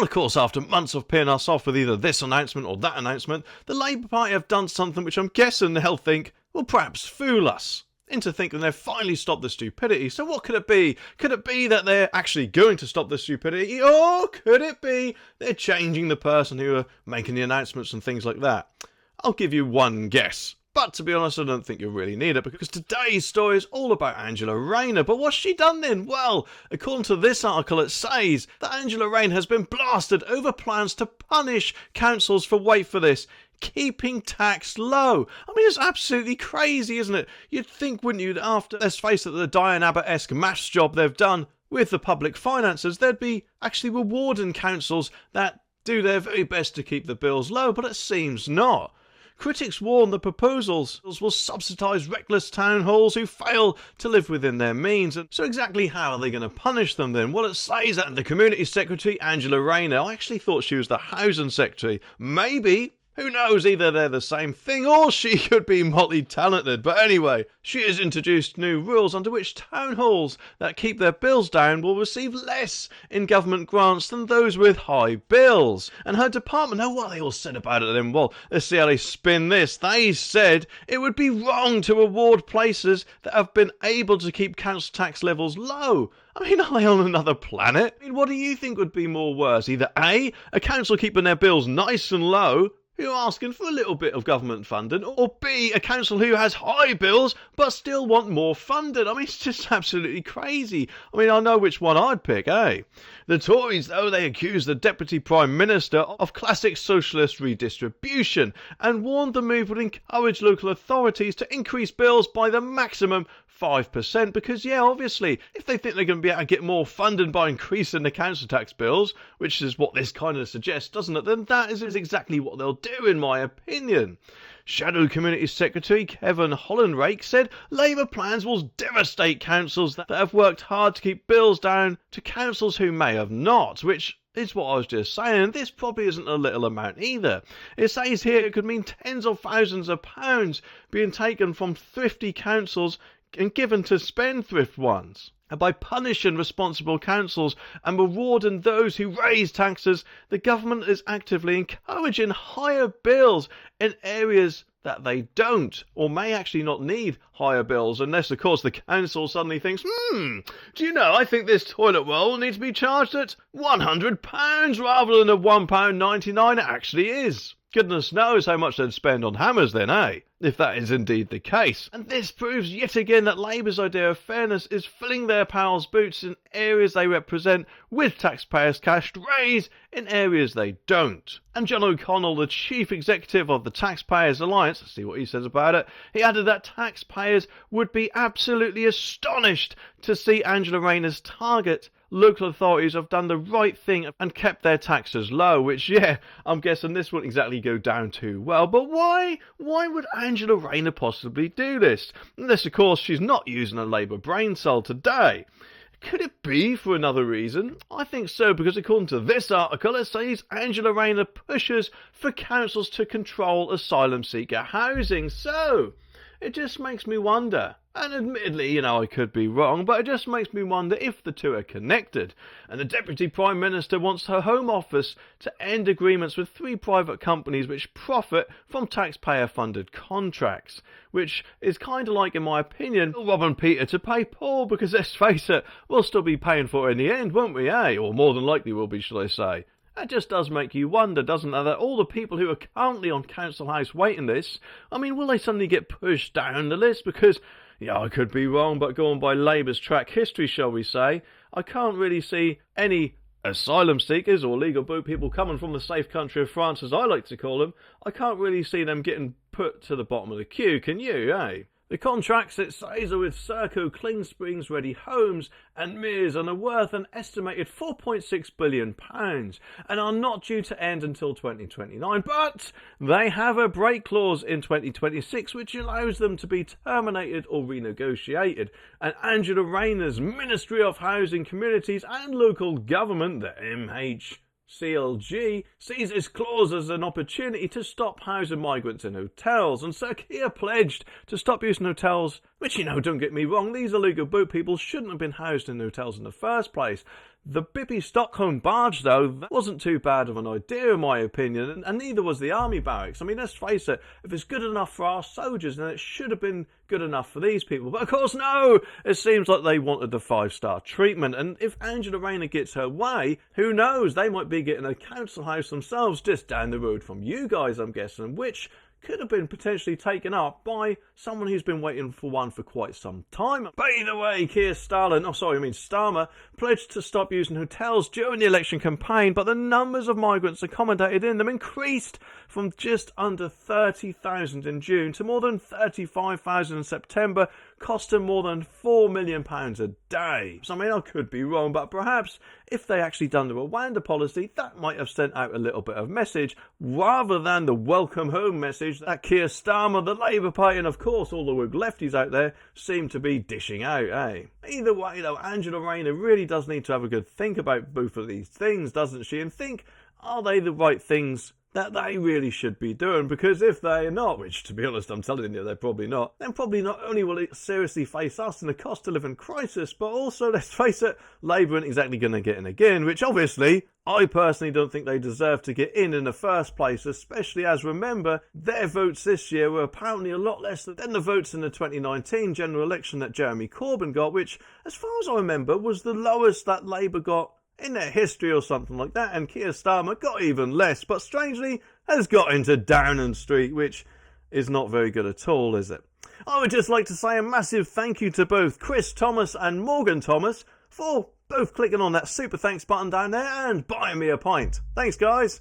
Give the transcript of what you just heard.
Well, of course, after months of peeing us off with either this announcement or that announcement, the Labour Party have done something which I'm guessing they'll think will perhaps fool us into thinking they've finally stopped the stupidity. So what could it be? Could it be that they're actually going to stop the stupidity, or could it be they're changing the person who are making the announcements and things like that? I'll give you one guess. But to be honest, I don't think you really need it, because today's story is all about Angela Rayner. But what's she done then? Well, according to this article, it says that Angela Rayner has been blasted over plans to punish councils for, wait for this, keeping tax low. I mean, it's absolutely crazy, isn't it? You'd think, wouldn't you, that after, let's face it, the Diane Abbott-esque maths job they've done with the public finances, they'd be actually rewarding councils that do their very best to keep the bills low, but it seems not. Critics warn the proposals will subsidise reckless town halls who fail to live within their means. And so exactly how are they going to punish them then? Well, it says that the Community Secretary, Angela Rayner, I actually thought she was the Housing Secretary. Maybe. Who knows, either they're the same thing or she could be multi-talented. But anyway, she has introduced new rules under which town halls that keep their bills down will receive less in government grants than those with high bills. And her department, now what they all said about it then? Well, let's see how they spin this. They said it would be wrong to reward places that have been able to keep council tax levels low. I mean, are they on another planet? I mean, what do you think would be more worse? Either A, a council keeping their bills nice and low, who are asking for a little bit of government funding, or B, a council who has high bills but still want more funding. I mean, it's just absolutely crazy. I mean, I know which one I'd pick, eh? The Tories, though, they accused the Deputy Prime Minister of classic socialist redistribution and warned the move would encourage local authorities to increase bills by the maximum 5%, because, yeah, obviously, if they think they're going to be able to get more funding by increasing the council tax bills, which is what this kind of suggests, doesn't it, then that is exactly what they'll do, in my opinion. Shadow Community Secretary Kevin Hollandrake said Labour plans will devastate councils that have worked hard to keep bills down to councils who may have not, which is what I was just saying. This probably isn't a little amount either. It says here it could mean tens of thousands of pounds being taken from thrifty councils and given to spendthrift ones. And by punishing responsible councils and rewarding those who raise taxes, the government is actively encouraging higher bills in areas that they don't, or may actually not need higher bills, unless, of course, the council suddenly thinks, do you know, I think this toilet roll needs to be charged at £100 rather than at £1.99 it actually is. Goodness knows how much they'd spend on hammers then, eh? If that is indeed the case. And this proves yet again that Labour's idea of fairness is filling their pals' boots in areas they represent with taxpayers' cash raised in areas they don't. And John O'Connell, the chief executive of the Taxpayers Alliance, let's see what he says about it, he added that taxpayers would be absolutely astonished to see Angela Rayner's target. Local authorities have done the right thing and kept their taxes low, which, yeah, I'm guessing this won't exactly go down too well. But why? Why would Angela Rayner possibly do this? Unless, of course, she's not using a Labour brain cell today. Could it be for another reason? I think so, because according to this article, it says Angela Rayner pushes for councils to control asylum seeker housing. So it just makes me wonder. And admittedly, you know, I could be wrong, but it just makes me wonder if the two are connected. And the Deputy Prime Minister wants her Home Office to end agreements with 3 private companies which profit from taxpayer-funded contracts. Which is kind of like, in my opinion, robbing Peter to pay Paul, because let's face it, we'll still be paying for it in the end, won't we, eh? Or more than likely will be, shall I say. That just does make you wonder, doesn't it, that all the people who are currently on council house waiting lists, I mean, will they suddenly get pushed down the list? Because, yeah, I could be wrong, but going by Labour's track history, shall we say, I can't really see any asylum seekers or legal boot people coming from the safe country of France, as I like to call them. I can't really see them getting put to the bottom of the queue, can you, eh? The contracts, it says, are with Serco, Clean Springs, Ready Homes and Mears and are worth an estimated £4.6 billion and are not due to end until 2029, but they have a break clause in 2026 which allows them to be terminated or renegotiated. And Angela Rayner's Ministry of Housing, Communities and Local Government, the MHCLG, sees this clause as an opportunity to stop housing migrants in hotels, and Sir Keir pledged to stop using hotels, which, you know, don't get me wrong, these illegal boot people shouldn't have been housed in hotels in the first place. The Bibby Stockholm barge, though, that wasn't too bad of an idea in my opinion, and neither was the army barracks. I mean, let's face it, if it's good enough for our soldiers, then it should have been good enough for these people. But of course, no! It seems like they wanted the 5-star treatment, and if Angela Rayner gets her way, who knows, they might be getting a council house themselves just down the road from you guys, I'm guessing, which could have been potentially taken up by someone who's been waiting for one for quite some time. But either way, Keir Starmer pledged to stop using hotels during the election campaign, but the numbers of migrants accommodated in them increased from just under 30,000 in June to more than 35,000 in September, costing more than £4 million a day. So I mean, I could be wrong, but perhaps if they actually done the Rwanda policy, that might have sent out a little bit of message, rather than the welcome home message that Keir Starmer, the Labour Party, and of course all the woke lefties out there seem to be dishing out, eh? Either way though, Angela Rayner really does need to have a good think about both of these things, doesn't she? And think, are they the right things that they really should be doing? Because if they're not, which to be honest I'm telling you they're probably not, then probably not only will it seriously face us in a cost of living crisis, but also, let's face it, Labour ain't exactly going to get in again, which obviously I personally don't think they deserve to get in the first place, especially as, remember, their votes this year were apparently a lot less than the votes in the 2019 general election that Jeremy Corbyn got, which, as far as I remember, was the lowest that Labour got in their history or something like that, and Keir Starmer got even less, but strangely has got into Downing Street, which is not very good at all, is it? I would just like to say a massive thank you to both Chris Thomas and Morgan Thomas for both clicking on that super thanks button down there and buying me a pint. Thanks, guys.